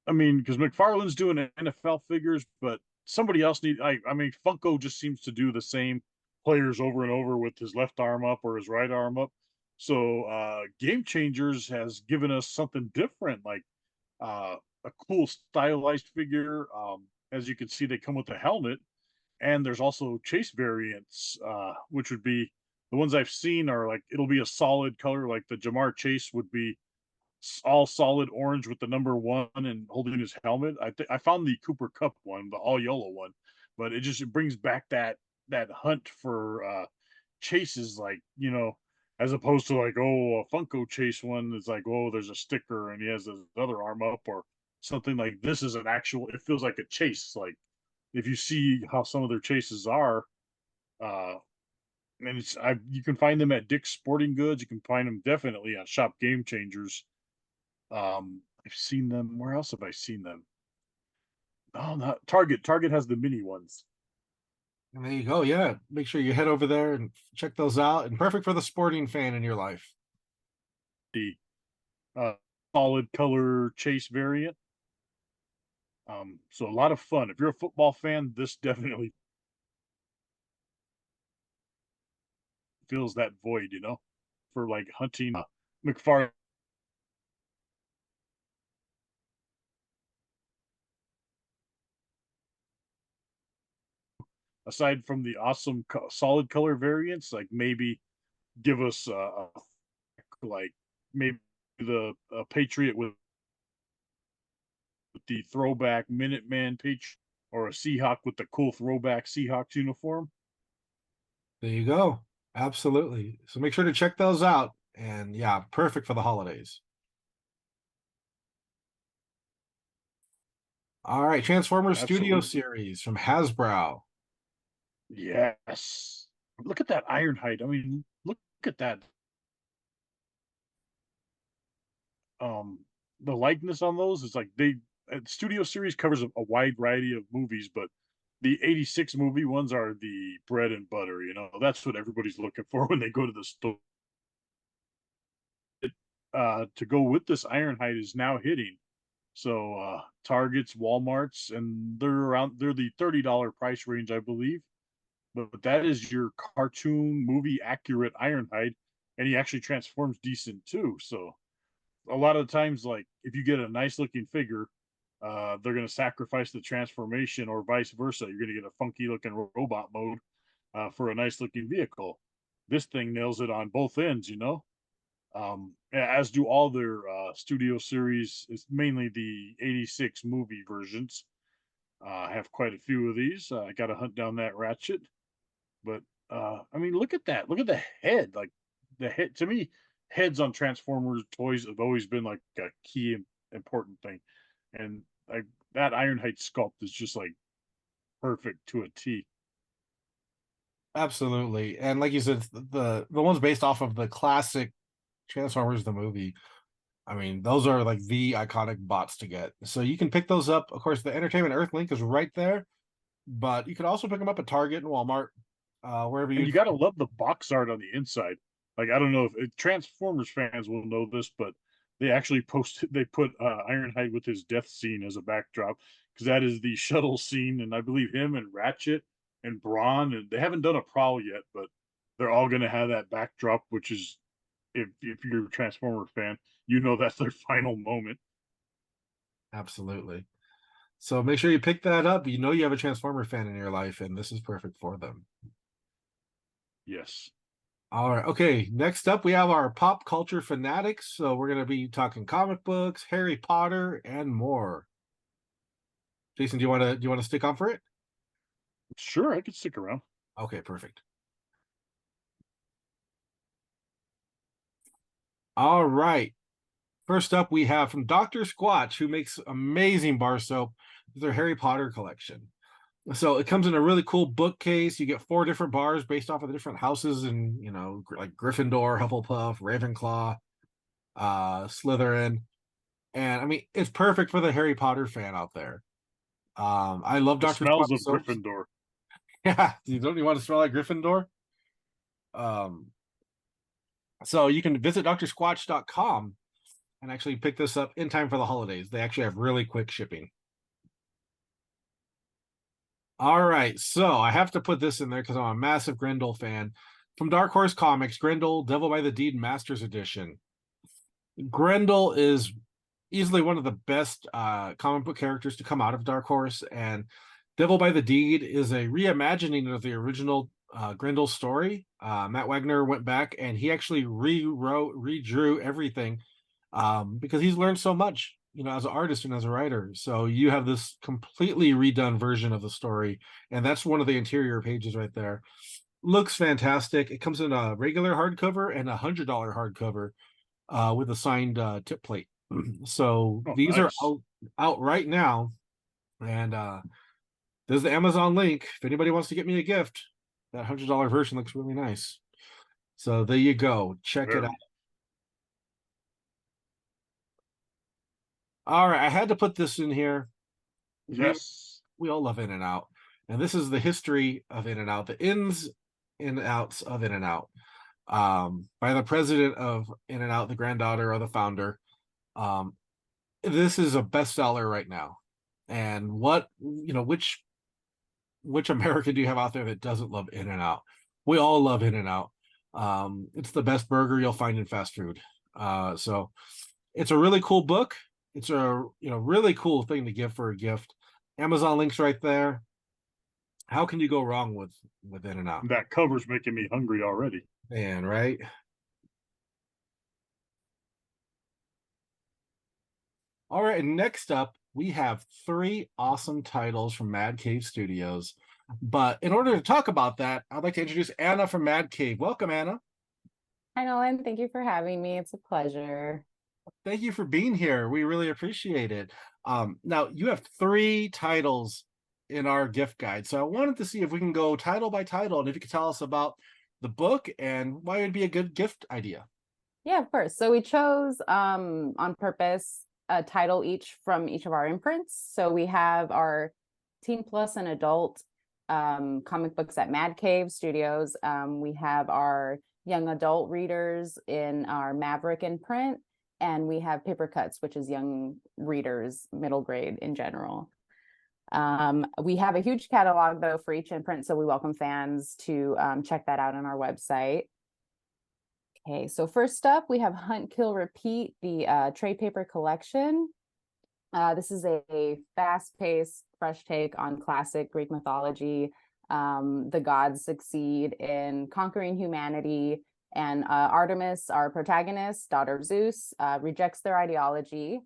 I mean, because McFarlane's doing NFL figures, but somebody else need. I mean, Funko just seems to do the same players over and over with his left arm up or his right arm up. So Game Changers has given us something different, like a cool stylized figure. As you can see, they come with a helmet, and there's also chase variants, which would be the ones I've seen are like it'll be a solid color, like the Jamar Chase would be all solid orange with the number 1 and holding his helmet. I found the Cooper Cup one, the all yellow one, but it brings back that hunt for chases, like, as opposed to like, oh, a Funko Chase one is like, oh, there's a sticker and he has his other arm up, or something like this is an actual, it feels like a chase. Like if you see how some of their chases are, uh and you can find them at Dick's Sporting Goods. You can find them definitely on Shop Game Changers. I've seen them. Where else have I seen them? Oh, not Target. Target has the mini ones. And there you go. Yeah. Make sure you head over there and check those out. And perfect for the sporting fan in your life. The uh, solid color chase variant. So a lot of fun. If you're a football fan, this definitely fills that void, for like hunting McFarlane. Aside from the awesome solid color variants, like maybe give us like maybe the Patriot with the throwback Minuteman Patriot, or a Seahawk with the cool throwback Seahawks uniform. There you go. Absolutely. So make sure to check those out. And yeah, perfect for the holidays. All right. Transformers Studio Absolutely. Series from Hasbro. Yes. Look at that Ironhide. I mean, look at that. The likeness on those is like Studio Series covers a wide variety of movies, but the 86 movie ones are the bread and butter, That's what everybody's looking for when they go to the store. To go with this Ironhide is now hitting. So Targets, Walmarts, and they're the $30 price range, I believe. But that is your cartoon movie accurate Ironhide, and he actually transforms decent too. So a lot of times, like if you get a nice looking figure, they're going to sacrifice the transformation, or vice versa. You're going to get a funky looking robot mode for a nice looking vehicle. This thing nails it on both ends. As do all their studio series. It's mainly the 86 movie versions. I have quite a few of these. I got to hunt down that Ratchet. But I mean, look at that. Look at the head. Like the head, to me, heads on Transformers toys have always been like a key important thing. And like that Ironhide sculpt is just like perfect to a T. Absolutely. And like you said, the ones based off of the classic Transformers the movie. I mean, those are like the iconic bots to get. So you can pick those up. Of course, the Entertainment Earth link is right there, but you can also pick them up at Target and Walmart, wherever And you. you got to love the box art on the inside. Like I don't know if Transformers fans will know this, but they actually they put Ironhide with his death scene as a backdrop, because that is the shuttle scene, and I believe him and Ratchet and Brawn, and they haven't done a Prowl yet, but they're all going to have that backdrop, which is, if you're a Transformer fan, that's their final moment. Absolutely. So make sure you pick that up. You know you have a Transformer fan in your life, and this is perfect for them. Yes. All right. Okay. Next up, we have our pop culture fanatics. So we're going to be talking comic books, Harry Potter, and more. Jason, do you want to stick on for it? Sure, I could stick around. Okay, perfect. All right. First up, we have from Dr. Squatch, who makes amazing bar soap, their Harry Potter collection. So it comes in a really cool bookcase. You get 4 different bars based off of the different houses, and like Gryffindor, Hufflepuff, Ravenclaw, Slytherin. And I mean, it's perfect for the Harry Potter fan out there. I love The Dr. smells Squatch of soaps. Gryffindor. Yeah, you want to smell like Gryffindor? So you can visit drsquatch.com and actually pick this up in time for the holidays. They actually have really quick shipping. All right, so I have to put this in there because I'm a massive Grendel fan. from Dark Horse Comics, Grendel, Devil by the Deed Masters Edition. Grendel is easily one of the best comic book characters to come out of Dark Horse, and Devil by the Deed is a reimagining of the original Grendel story. Matt Wagner went back and he actually redrew everything because he's learned so much, as an artist and as a writer. So you have this completely redone version of the story, and that's one of the interior pages right there. Looks fantastic. It comes in a regular hardcover and $100 hardcover with a signed tip plate. So Oh, these are nice. out right now, and there's the Amazon link. If anybody wants to get me a gift, that $100 version looks really nice. So there you go. Check it out. All right, I had to put this in here. Yes. We all love In-N-Out, and this is the history of In-N-Out, the ins and outs of In-N-Out, by the president of In-N-Out, the granddaughter of the founder. This is a bestseller right now, and which American do you have out there that doesn't love In-N-Out? We all love In-N-Out. It's the best burger you'll find in fast food. So it's a really cool book. It's a really cool thing to give for a gift. Amazon links right there. How can you go wrong with In-N-Out? That cover's making me hungry already. Man, right? All right, and next up, we have 3 awesome titles from Mad Cave Studios. But in order to talk about that, I'd like to introduce Anna from Mad Cave. Welcome, Anna. Hi, Nolan. Thank you for having me. It's a pleasure. Thank you for being here. We really appreciate it. Now, you have 3 titles in our gift guide. So I wanted to see if we can go title by title and if you could tell us about the book and why it would be a good gift idea. Yeah, of course. So we chose on purpose a title each from each of our imprints. So we have our Teen Plus and Adult comic books at Mad Cave Studios. We have our young adult readers in our Maverick imprint, and we have Paper Cuts, which is young readers, middle grade in general. We have a huge catalog though for each imprint, so we welcome fans to check that out on our website. Okay, so first up, we have Hunt, Kill, Repeat, the trade paper collection. This is a fast-paced, fresh take on classic Greek mythology. The gods succeed in conquering humanity, and Artemis, our protagonist, daughter of Zeus, rejects their ideology.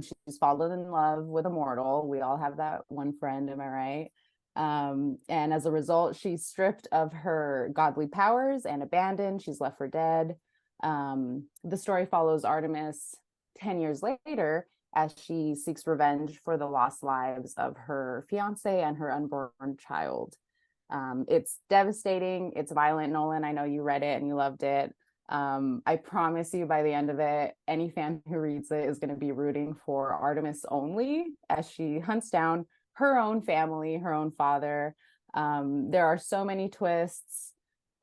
She's fallen in love with a mortal. We all have that one friend, am I right? And as a result, she's stripped of her godly powers and abandoned. She's left for dead. The story follows Artemis 10 years later as she seeks revenge for the lost lives of her fiance and her unborn child. It's devastating. It's violent. Nolan, I know you read it and you loved it. I promise you by the end of it, any fan who reads it is going to be rooting for Artemis only as she hunts down her own family, her own father. There are so many twists.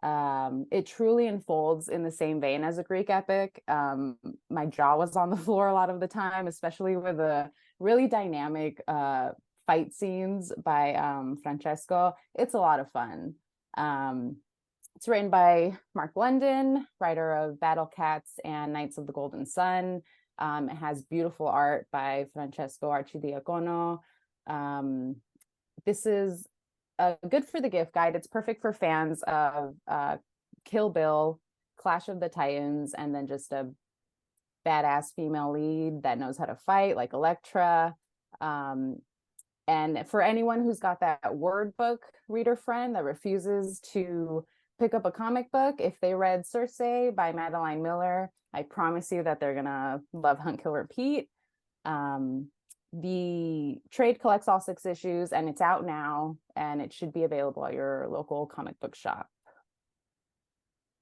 It truly unfolds in the same vein as a Greek epic. My jaw was on the floor a lot of the time, especially with the really dynamic fight scenes by Francesco. It's a lot of fun. It's written by Mark London, writer of Battle Cats and Knights of the Golden Sun. It has beautiful art by Francesco Archidiacono. This is good for the gift guide. It's perfect for fans of Kill Bill, Clash of the Titans, and then just a badass female lead that knows how to fight, like Elektra. And for anyone who's got that word book reader friend that refuses to pick up a comic book, if they read Circe by Madeline Miller, I promise you that they're gonna love Hunt, Kill, Repeat. The trade collects all 6 issues and it's out now, and it should be available at your local comic book shop.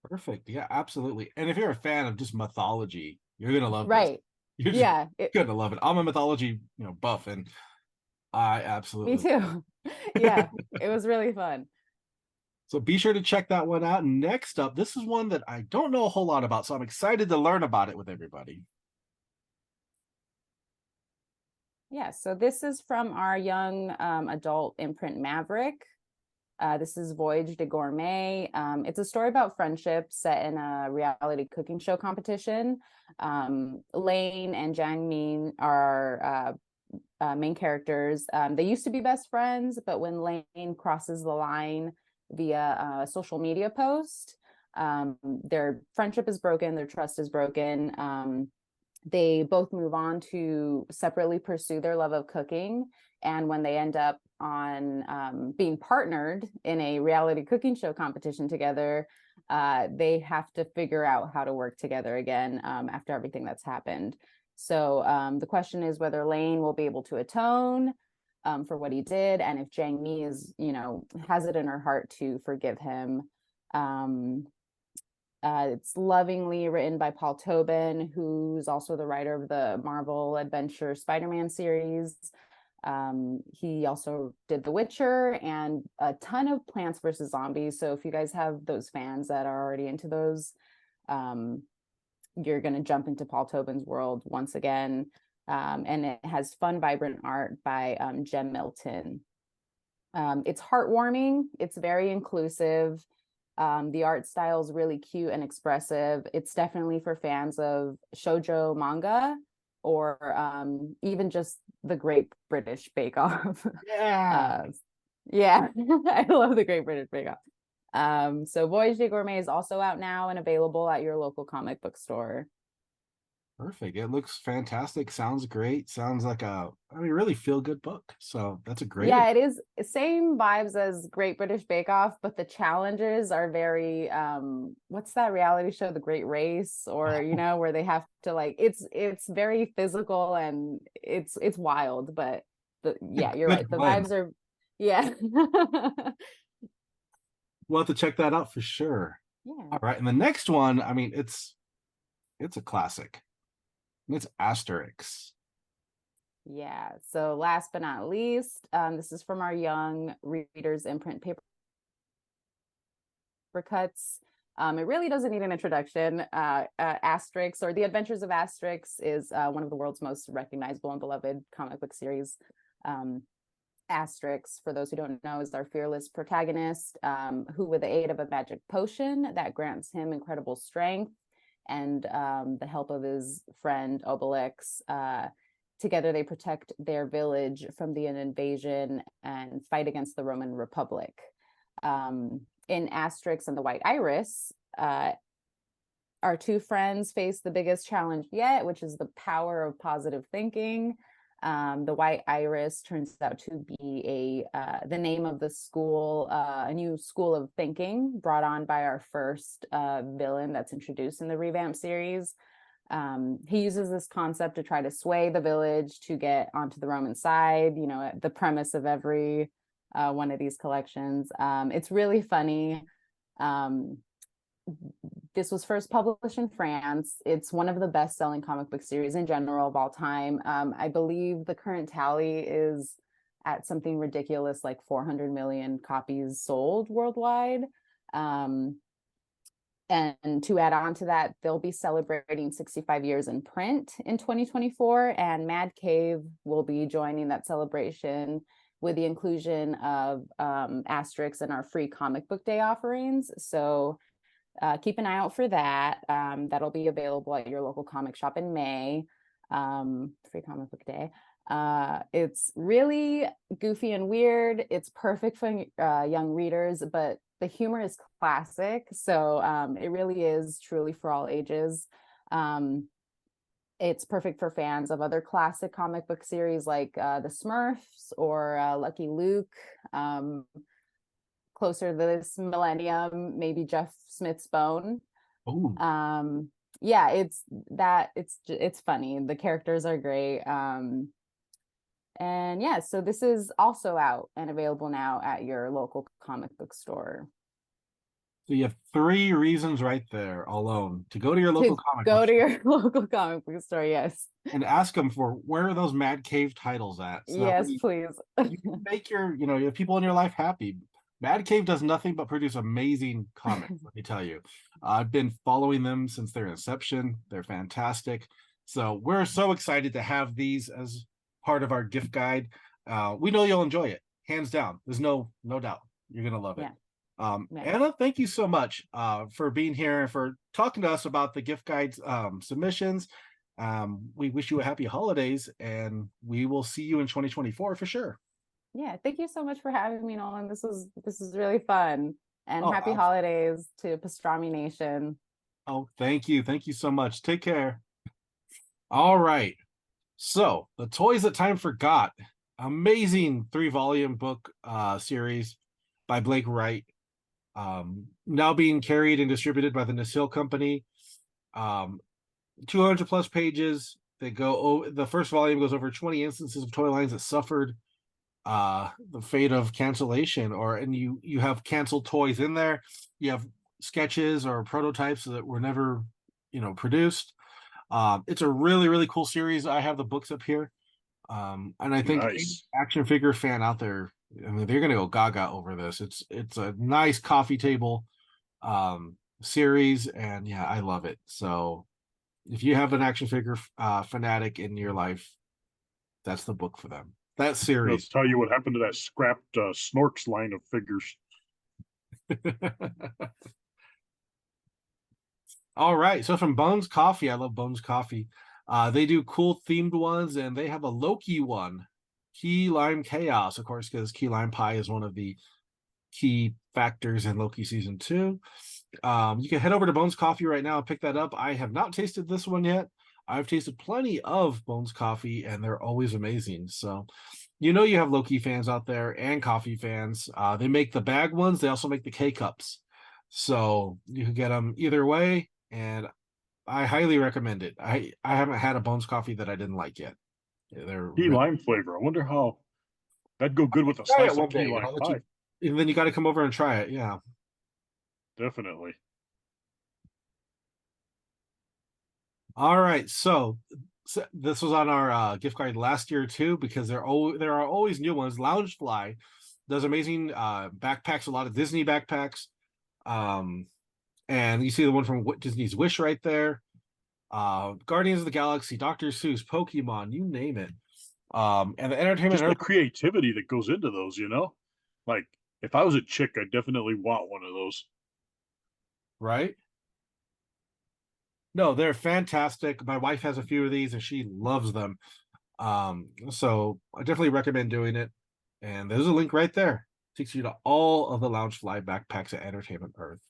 Perfect. Yeah, absolutely. And if you're a fan of just mythology, you're gonna love Right. this. You're gonna love it. I'm a mythology, buff, and I absolutely. Me too. Yeah, it was really fun. So be sure to check that one out. Next up, this is one that I don't know a whole lot about, so I'm excited to learn about it with everybody. Yeah, so this is from our young adult imprint Maverick. This is Voyage de Gourmet. It's a story about friendship set in a reality cooking show competition. Lane and Jang Min are main characters. They used to be best friends, but when Lane crosses the line via a social media post, their friendship is broken, their trust is broken. They both move on to separately pursue their love of cooking. And when they end up on being partnered in a reality cooking show competition together, they have to figure out how to work together again after everything that's happened. So the question is whether Lane will be able to atone for what he did, and if Jang Mi is, has it in her heart to forgive him. It's lovingly written by Paul Tobin, who's also the writer of the Marvel Adventure Spider-Man series. He also did The Witcher and a ton of Plants vs. Zombies. So if you guys have those fans that are already into those, you're going to jump into Paul Tobin's world once again. And it has fun, vibrant art by Jem Milton. It's heartwarming. It's very inclusive. The art style is really cute and expressive. It's definitely for fans of shoujo manga or even just the Great British Bake Off. Yeah. Yeah, I love the Great British Bake Off. So Voyage de Gourmet is also out now and available at your local comic book store. Perfect. It looks fantastic. Sounds great. Sounds like really feel good book. So that's a great. Yeah, it is same vibes as Great British Bake Off, but the challenges are very what's that reality show, The Great Race, or where they have to it's very physical and it's wild, but you're right. The vibes are We'll have to check that out for sure. Yeah. All right. And the next one, it's a classic. It's Asterix. Yeah. So last but not least, this is from our young readers imprint paper cuts. It really doesn't need an introduction. Asterix, or The Adventures of Asterix, is one of the world's most recognizable and beloved comic book series. Asterix, for those who don't know, is our fearless protagonist, who, with the aid of a magic potion that grants him incredible strength and the help of his friend Obelix, together they protect their village from the invasion and fight against the Roman Republic. In Asterix and the White Iris, our two friends face the biggest challenge yet, which is the power of positive thinking. The White Iris turns out to be the name of the school, a new school of thinking brought on by our first villain that's introduced in the revamped series. He uses this concept to try to sway the village to get onto the Roman side, the premise of every one of these collections. It's really funny. This was first published in France. It's one of the best-selling comic book series in general of all time. I believe the current tally is at something ridiculous like 400 million copies sold worldwide. And to add on to that, they'll be celebrating 65 years in print in 2024, and Mad Cave will be joining that celebration with the inclusion of Asterix in our free comic book day offerings. So keep an eye out for that. That'll be available at your local comic shop in May. Free comic book day. It's really goofy and weird. It's perfect for young readers, but the humor is classic. So it really is truly for all ages. It's perfect for fans of other classic comic book series like the Smurfs or Lucky Luke. Closer to this millennium, maybe Jeff Smith's Bone. Oh. Yeah, it's funny. The characters are great. And yeah, so this is also out and available now at your local comic book store. So you have 3 reasons right there alone to go to your local comic book store. Go to your local comic book store, yes. And ask them for where are those Mad Cave titles at. So yes, please. You can make your people in your life happy. Mad Cave does nothing but produce amazing comics, let me tell you. I've been following them since their inception. They're fantastic. So we're so excited to have these as part of our gift guide. We know you'll enjoy it, hands down. There's no doubt. You're gonna love it. Yeah. Yeah. Anna, thank you so much for being here and for talking to us about the gift guides submissions. We wish you a happy holidays, and we will see you in 2024 for sure. Yeah, thank you so much for having me, Nolan. This is really fun. And Oh, happy holidays to Pastrami Nation. Oh, thank you. Thank you so much. Take care. All right. So, The Toys That Time Forgot. Amazing 3-volume book series by Blake Wright. Now being carried and distributed by the Nasil Company. 200 plus pages. The first volume goes over 20 instances of toy lines that suffered the fate of cancellation, and you have canceled toys in there. You have sketches or prototypes that were never produced. It's a really, really cool series. I have the books up here. And I think any action figure fan out there, I mean, they're gonna go gaga over this. It's a nice coffee table series, and yeah, I love it. So if you have an action figure fanatic in your life, that's the book for them. That series. I'll tell you what happened to that scrapped Snorks line of figures. All right. So from Bones Coffee, I love Bones Coffee. They do cool themed ones, and they have a Loki one, Key Lime Chaos, of course, because key lime pie is one of the key factors in Loki season 2. You can head over to Bones Coffee right now and pick that up. I have not tasted this one yet. I've tasted plenty of Bones Coffee, and they're always amazing. So, you have Loki fans out there and coffee fans. They make the bag ones. They also make the K-Cups. So you can get them either way, and I highly recommend it. I haven't had a Bones Coffee that I didn't like yet. They're key lime flavor. I wonder how that'd go good with a slice of key lime pie. And then you got to come over and try it. Yeah, definitely. All right, so this was on our gift card last year too, because there are always new ones. Loungefly does amazing backpacks, a lot of Disney backpacks, and you see the one from Disney's Wish right there. Guardians of the Galaxy, Dr. Seuss, Pokemon, you name it. And the entertainment, just the creativity that goes into those, like if I was a chick, I'd definitely want one of those. Right? No, they're fantastic. My wife has a few of these and she loves them. So I definitely recommend doing it. And there's a link right there. Takes you to all of the Loungefly backpacks at Entertainment Earth.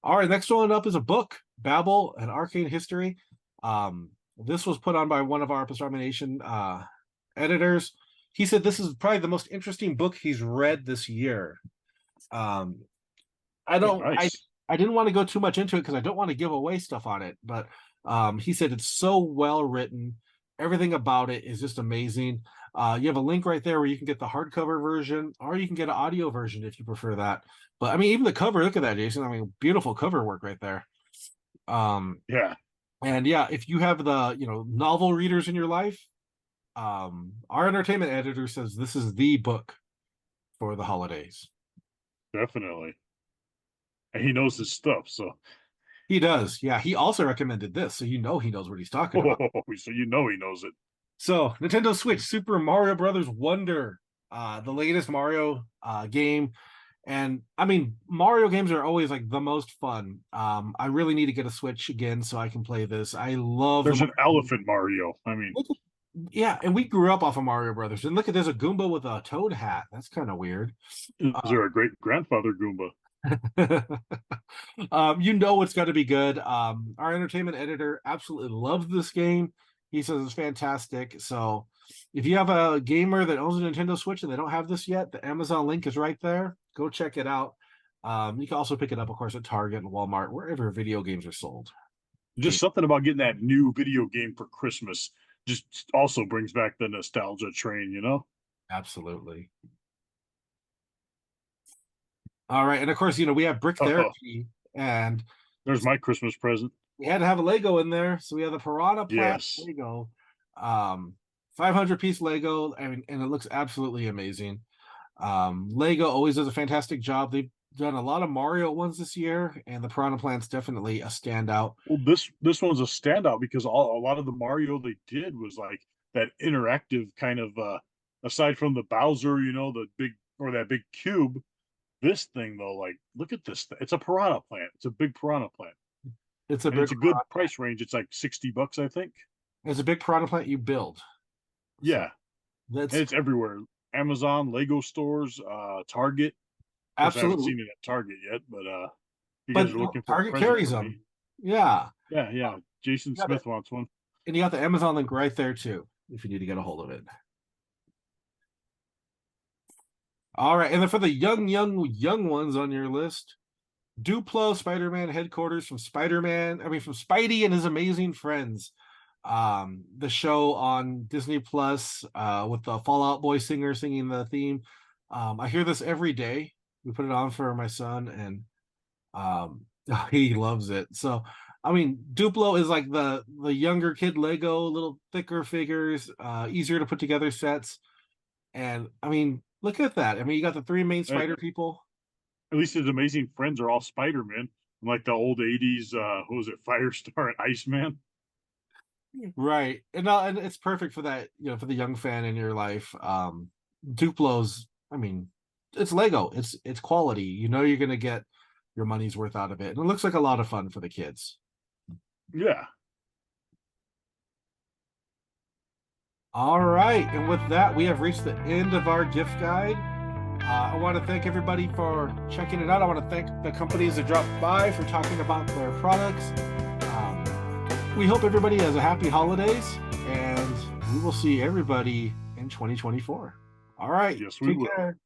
All right, next one up is a book, Babel, an Arcane History. This was put on by one of our Pastrami Nation editors. He said this is probably the most interesting book he's read this year. I didn't want to go too much into it because I don't want to give away stuff on it, but he said it's so well written. Everything about it is just amazing. You have a link right there where you can get the hardcover version, or you can get an audio version if you prefer that. But I mean, even the cover, look at that, Jason. I mean, beautiful cover work right there. Yeah. And yeah, if you have the novel readers in your life, our entertainment editor says this is the book for the holidays. Definitely. And he knows his stuff, so he does. Yeah, he also recommended this, so he knows what he's talking about. So he knows it. So Nintendo Switch, Super Mario Brothers Wonder, the latest Mario game. And I mean, Mario games are always like the most fun. I really need to get a Switch again so I can play this. I love. There's an elephant Mario. I mean, yeah, and we grew up off of Mario Brothers. And look at, there's a Goomba with a Toad hat. That's kind of weird. Is there a great grandfather Goomba? It's got to be good. Our entertainment editor absolutely loves this game. He says it's fantastic. So if you have a gamer that owns a Nintendo Switch and they don't have this yet, the Amazon link is right there. Go check it out. You can also pick it up, of course, at Target and Walmart, wherever video games are sold. Just something about getting that new video game for Christmas just also brings back the nostalgia train, Absolutely. All right, and of course, we have Brick Therapy, and there's my Christmas present. We had to have a Lego in there, so we have the Piranha Plant Lego, 500-piece Lego. I mean, and it looks absolutely amazing. Lego always does a fantastic job. They've done a lot of Mario ones this year, and the Piranha Plant's definitely a standout. Well, this one's a standout because a lot of the Mario they did was like that interactive kind of. Aside from the Bowser, the big, or that big cube. This thing though, like, look at this. It's a piranha plant. It's a big piranha plant. It's a And big it's a good price range. It's like $60, I think. it's a big piranha plant you build. Yeah. That's And it's everywhere. Amazon, Lego stores, Target. Of course, I haven't absolutely. seen it at Target yet, but you But guys are looking for a Target present carries for them. me. Yeah. Yeah. Jason got Smith wants one. And you got the Amazon link right there too, if you need to get a hold of it. All right, and then for the young ones on your list, Duplo Spider-Man headquarters from from Spidey and his amazing friends. The show on Disney Plus, with the Fallout Boy singer singing the theme. I hear this every day. We put it on for my son, and he loves it. So, I mean, Duplo is like the younger kid Lego, little thicker figures, easier to put together sets. And I mean, look at that. I mean, you got the three main spider people. At least his amazing friends are all Spider-Man. Like the old 80s, who was it, Firestar and Iceman? Right. And it's perfect for that, for the young fan in your life. Duplo's, I mean, it's Lego. It's quality. You're gonna get your money's worth out of it. And it looks like a lot of fun for the kids. Yeah. All right. And with that, we have reached the end of our gift guide. I want to thank everybody for checking it out. I want to thank the companies that dropped by for talking about their products. We hope everybody has a happy holidays, and we will see everybody in 2024. All right. Yes, we will. Care.